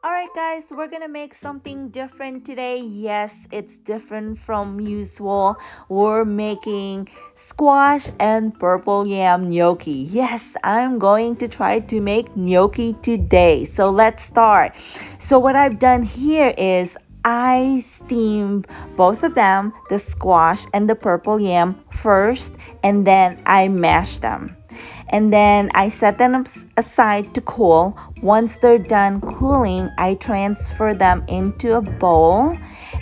Alright guys, we're gonna make something different today. Yes, it's different from usual. We're making squash and purple yam gnocchi. Yes, I'm going to try to make gnocchi today. So let's start. So what I've done here is I steamed both of them, the squash and the purple yam first, and then I mashed them. And then I set them aside to cool. Once they're done cooling, I transfer them into a bowl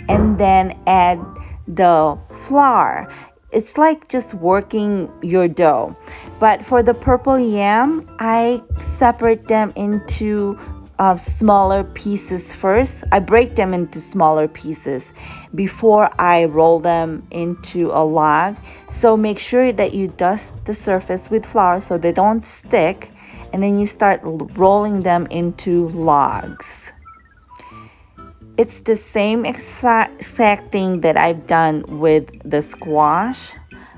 and then add the flour. It's like just working your dough. But for the purple yam, I separate them into smaller pieces first. I break them into smaller pieces before I roll them into a log. So make sure that you dust the surface with flour so they don't stick, and then you start rolling them into logs. It's the same exact thing that I've done with the squash.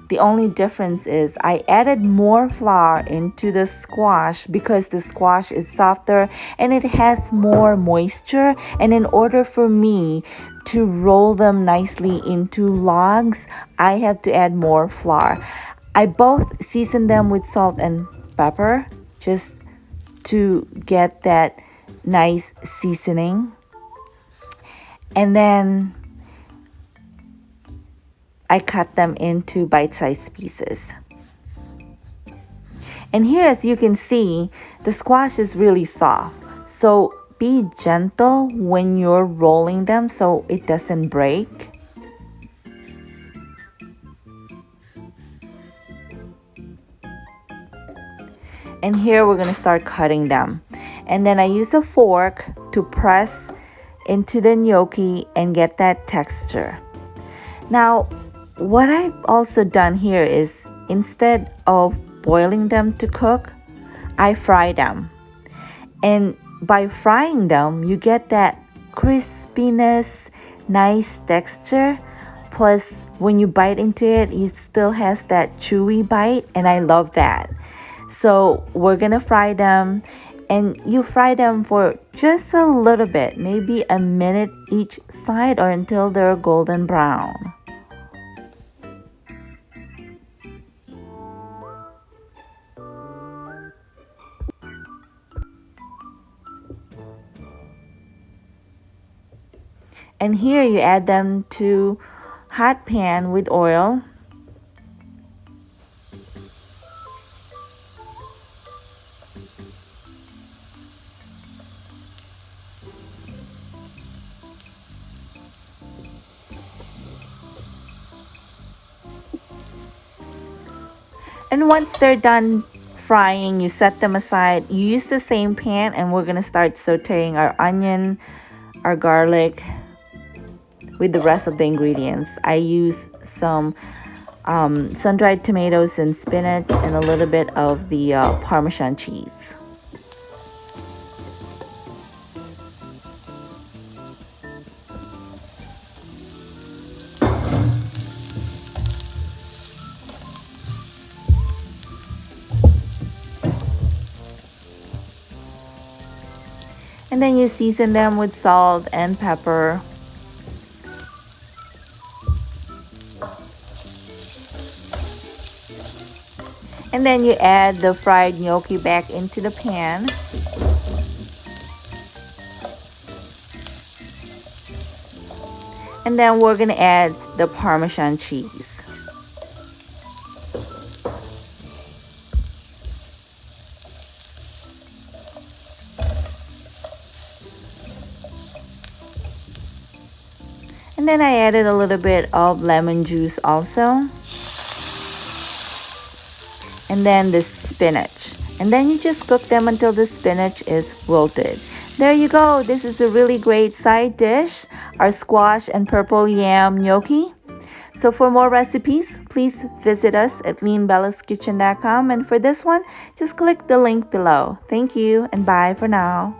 The only difference is I added more flour into the squash because the squash is softer and it has more moisture. And in order for me to roll them nicely into logs, I have to add more flour. I both season them with salt and pepper just to get that nice seasoning. And then I cut them into bite-sized pieces. And here, as you can see, the squash is really soft. So be gentle when you're rolling them so it doesn't break. And here we're gonna start cutting them. And then I use a fork to press into the gnocchi and get that texture. Now, what I've also done here is instead of boiling them to cook, I fry them. And by frying them, you get that crispiness, nice texture. Plus, when you bite into it, it still has that chewy bite, and I love that. So we're gonna fry them, and you fry them for just a little bit, maybe a minute each side or until they're golden brown. And here you add them to hot pan with oil. And once they're done frying, you set them aside. You use the same pan, and we're gonna start sauteing our onion, our garlic, with the rest of the ingredients. I use some sun-dried tomatoes and spinach and a little bit of the Parmesan cheese. And then you season them with salt and pepper. And then you add the fried gnocchi back into the pan. And then we're gonna add the Parmesan cheese. And then I added a little bit of lemon juice also. And then the spinach. And then you just cook them until the spinach is wilted. There you go. This is a really great side dish, our squash and purple yam gnocchi. So for more recipes, please visit us at leanbellaskitchen.com. And for this one, just click the link below. Thank you and bye for now.